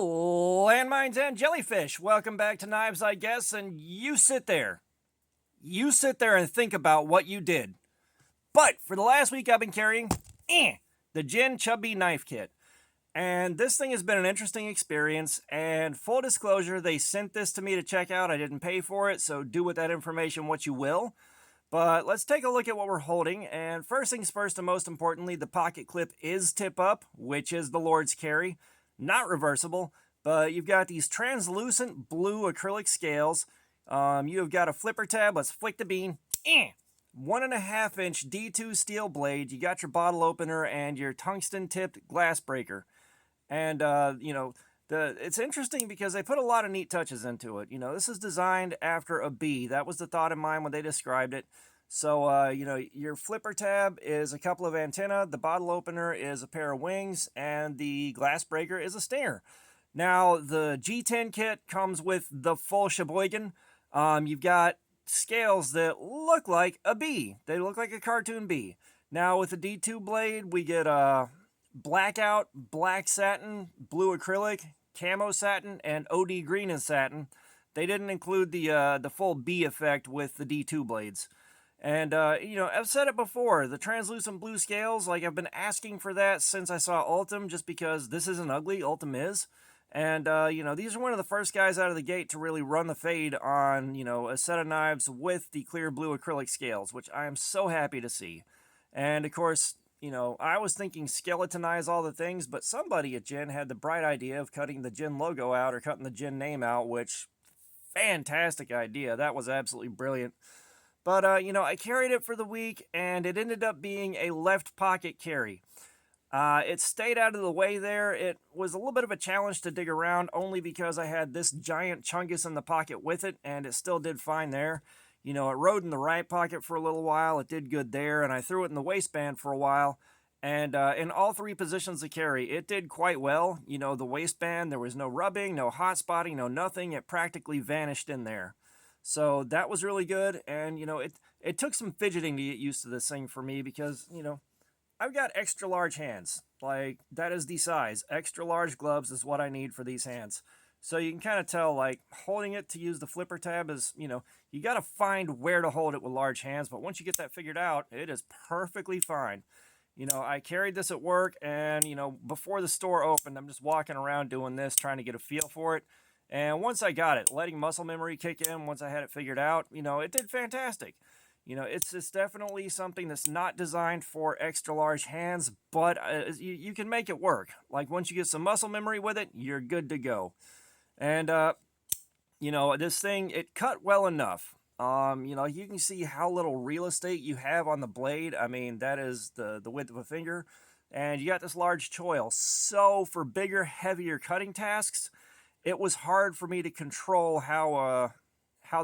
Landmines and jellyfish. Welcome back to Knives, I guess, and you sit there. You sit there and think about what you did. But for the last week, I've been carrying the Chubbee knife kit. And this thing has been an interesting experience. And full disclosure, they sent this to me to check out. I didn't pay for it, so do with that information what you will. But let's take a look at what we're holding. And first things first, and most importantly, the pocket clip is tip up, which is the Lord's carry. Not reversible, but you've got these translucent blue acrylic scales. You have got a flipper tab. Let's flick the bean. 1.5 inch D2 steel blade. You got your bottle opener and your tungsten tipped glass breaker. And, it's interesting because they put a lot of neat touches into it. This is designed after a bee. That was the thought in mind when they described it. So, your flipper tab is a couple of antennae, the bottle opener is a pair of wings, and the glass breaker is a stinger. Now, the G10 kit comes with the full sheboygan. You've got scales that look like a bee. They look like a cartoon bee. Now, with the D2 blade, we get blackout, black satin, blue acrylic, camo satin, and OD green and satin. They didn't include the full bee effect with the D2 blades. And, I've said it before, the translucent blue scales, I've been asking for that since I saw Ultim, just because this isn't ugly, Ultim is. And, these are one of the first guys out of the gate to really run the fade on, a set of knives with the clear blue acrylic scales, which I am so happy to see. And, of course, I was thinking skeletonize all the things, but somebody at Jin had the bright idea of cutting the Jin logo out or cutting the Jin name out, which, fantastic idea. That was absolutely brilliant. But, I carried it for the week, and it ended up being a left pocket carry. It stayed out of the way there. It was a little bit of a challenge to dig around, only because I had this giant chungus in the pocket with it, and it still did fine there. It rode in the right pocket for a little while. It did good there, and I threw it in the waistband for a while. And in all three positions of carry, it did quite well. The waistband, there was no rubbing, no hot spotting, no nothing. It practically vanished in there. So that was really good, and, it took some fidgeting to get used to this thing for me because, I've got extra large hands. That is the size. Extra large gloves is what I need for these hands. So you can kind of tell, holding it to use the flipper tab is, you got to find where to hold it with large hands, but once you get that figured out, it is perfectly fine. I carried this at work, and, before the store opened, I'm just walking around doing this, trying to get a feel for it. And once I got it, letting muscle memory kick in, once I had it figured out, it did fantastic. It's definitely something that's not designed for extra large hands, but you can make it work. Once you get some muscle memory with it, you're good to go. And, this thing, it cut well enough. You can see how little real estate you have on the blade. I mean, that is the width of a finger. And you got this large choil. So for bigger, heavier cutting tasks, it was hard for me to control how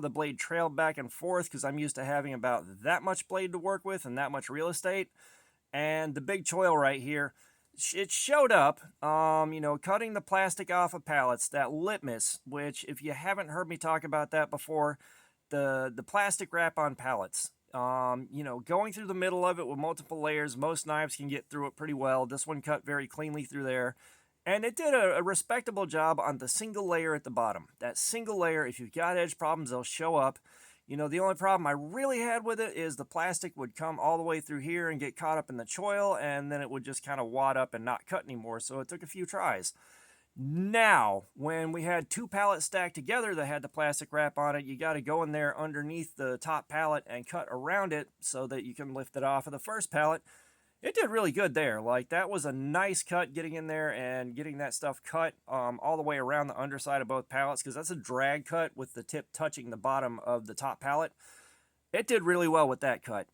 the blade trailed back and forth, because I'm used to having about that much blade to work with and that much real estate. And the big choil right here, it showed up, cutting the plastic off of pallets, that litmus, which if you haven't heard me talk about that before, the plastic wrap on pallets. Going through the middle of it with multiple layers, most knives can get through it pretty well. This one cut very cleanly through there. And it did a respectable job on the single layer at the bottom. That single layer, if you've got edge problems, they'll show up. The only problem I really had with it is the plastic would come all the way through here and get caught up in the choil, and then it would just kind of wad up and not cut anymore, so it took a few tries. Now, when we had two pallets stacked together that had the plastic wrap on it, you got to go in there underneath the top pallet and cut around it so that you can lift it off of the first pallet. It did really good there. That was a nice cut getting in there and getting that stuff cut all the way around the underside of both pallets, because that's a drag cut with the tip touching the bottom of the top pallet. It did really well with that cut.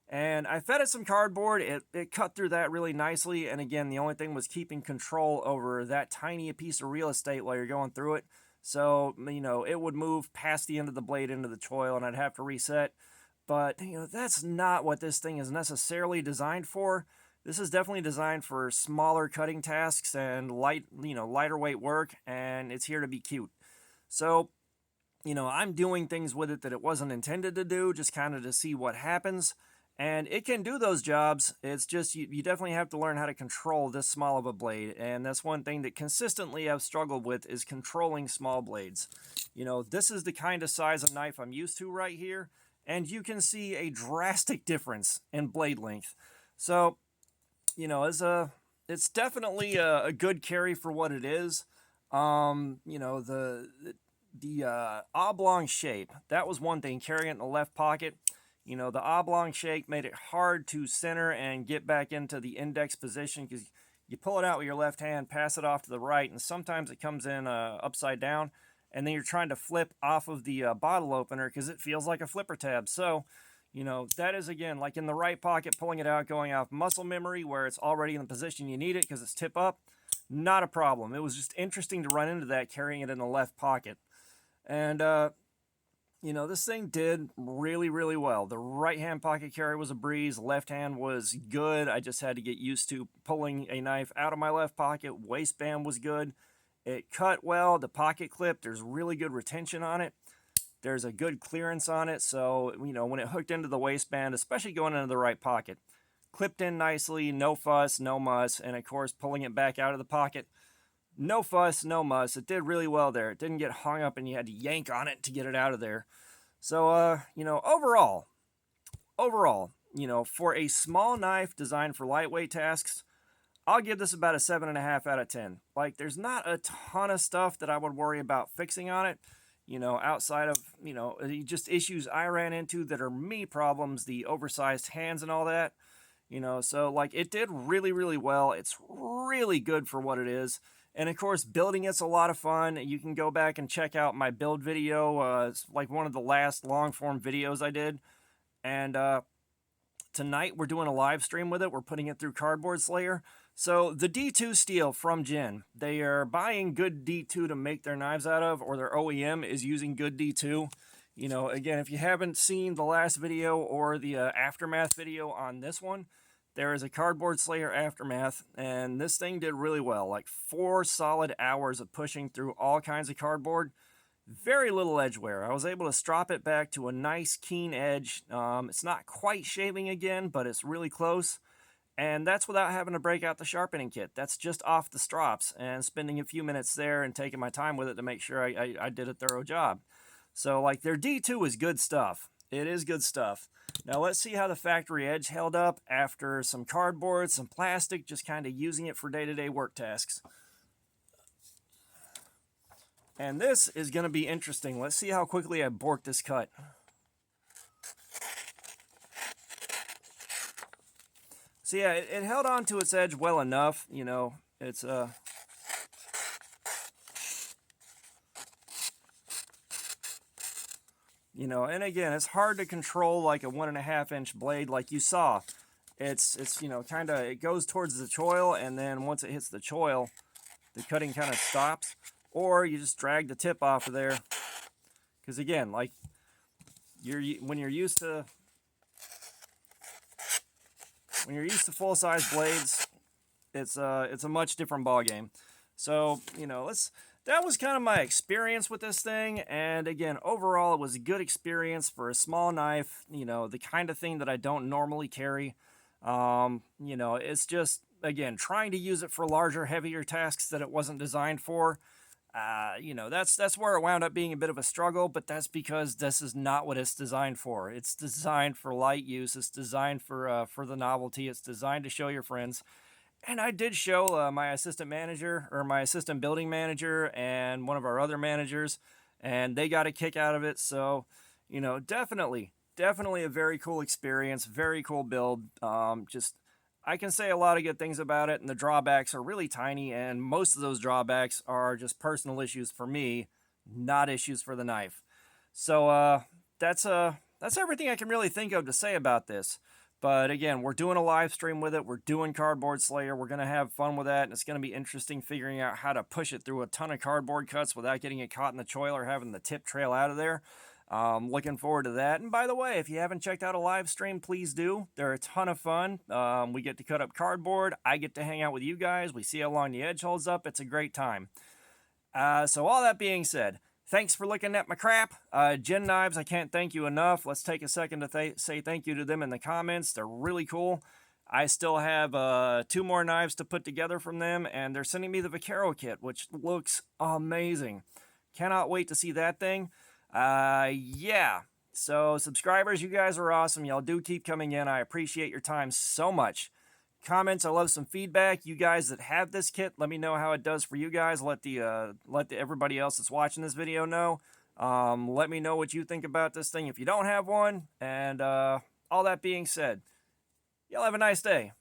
And I fed it some cardboard. It cut through that really nicely. And again, the only thing was keeping control over that tiny piece of real estate while you're going through it. So, it would move past the end of the blade into the choil, and I'd have to reset. But, that's not what this thing is necessarily designed for. This is definitely designed for smaller cutting tasks and lighter weight work, and it's here to be cute. So, I'm doing things with it that it wasn't intended to do, just kind of to see what happens. And it can do those jobs. It's just you definitely have to learn how to control this small of a blade. And that's one thing that consistently I've struggled with, is controlling small blades. You know, this is the kind of size of knife I'm used to right here. And you can see a drastic difference in blade length. So, you know, it's definitely a good carry for what it is. You know, the oblong shape, that was one thing, carrying it in the left pocket. You know, the oblong shape made it hard to center and get back into the index position, because you pull it out with your left hand, pass it off to the right, and sometimes it comes in upside down, and then you're trying to flip off of the bottle opener because it feels like a flipper tab. So, you know, that is, again, like in the right pocket, pulling it out, going off muscle memory where it's already in the position you need it because it's tip up, not a problem. It was just interesting to run into that carrying it in the left pocket. And, you know, this thing did really, really well. The right-hand pocket carry was a breeze. Left hand was good. I just had to get used to pulling a knife out of my left pocket. Waistband was good. It cut well. The pocket clip, there's really good retention on it. There's a good clearance on it. So, you know, when it hooked into the waistband, especially going into the right pocket, clipped in nicely, no fuss, no muss. And, of course, pulling it back out of the pocket, no fuss, no muss. It did really well there. It didn't get hung up and you had to yank on it to get it out of there. So, you know, overall, you know, for a small knife designed for lightweight tasks, I'll give this about a 7.5 out of 10. Like, there's not a ton of stuff that I would worry about fixing on it, you know, outside of, you know, just issues I ran into that are me problems, the oversized hands and all that, you know. So, like, it did really, really well. It's really good for what it is. And, of course, building it's a lot of fun. You can go back and check out my build video. It's like one of the last long-form videos I did. And tonight we're doing a live stream with it. We're putting it through Cardboard Slayer. So the D2 steel from Jin, they are buying good D2 to make their knives out of, or their OEM is using good D2. You know, again, if you haven't seen the last video or the aftermath video on this one, there is a Cardboard Slayer aftermath, and this thing did really well. Like 4 solid hours of pushing through all kinds of cardboard. Very little edge wear. I was able to strop it back to a nice keen edge. It's not quite shaving again, but it's really close. And that's without having to break out the sharpening kit. That's just off the strops and spending a few minutes there and taking my time with it to make sure I did a thorough job. So, like, their D2 is good stuff. It is good stuff. Now, let's see how the factory edge held up after some cardboard, some plastic, just kind of using it for day-to-day work tasks. And this is going to be interesting. Let's see how quickly I bork this cut. So yeah, it held on to its edge well enough. You know, it's you know, and again, it's hard to control like a 1.5 inch blade like you saw. It's you know, kind of, it goes towards the choil, and then once it hits the choil, the cutting kind of stops. Or you just drag the tip off of there, because again, like when you're used to full-size blades, it's a much different ball game. So, you know, that was kind of my experience with this thing. And again, overall, it was a good experience for a small knife. You know, the kind of thing that I don't normally carry. You know, it's just, again, trying to use it for larger, heavier tasks that it wasn't designed for. You know, that's where it wound up being a bit of a struggle, but that's because this is not what it's designed for. It's designed for light use. It's designed for the novelty. It's designed to show your friends. And I did show my assistant manager, or my assistant building manager, and one of our other managers, and they got a kick out of it. So, you know, definitely a very cool experience, very cool build. Just, I can say a lot of good things about it, and the drawbacks are really tiny, and most of those drawbacks are just personal issues for me, not issues for the knife. So that's everything I can really think of to say about this. But again, we're doing a live stream with it. We're doing Cardboard Slayer. We're going to have fun with that, and it's going to be interesting figuring out how to push it through a ton of cardboard cuts without getting it caught in the choil or having the tip trail out of there. Looking forward to that. And by the way, if you haven't checked out a live stream, please do. They're a ton of fun. We get to cut up cardboard. I get to hang out with you guys. We see how long the edge holds up. It's a great time. So all that being said, Thanks for looking at my crap. Gin Knives, I can't thank you enough. Let's take a second to say thank you to them in the comments. They're really cool. I still have 2 more knives to put together from them, and they're sending me the Vaquero kit, which looks amazing. Cannot wait to see that thing. Yeah. So, subscribers, you guys are awesome. Y'all do keep coming in. I appreciate your time so much. Comments, I love some feedback. You guys that have this kit, let me know how it does for you guys. Let everybody else that's watching this video know. Let me know what you think about this thing if you don't have one. And all that being said, y'all have a nice day.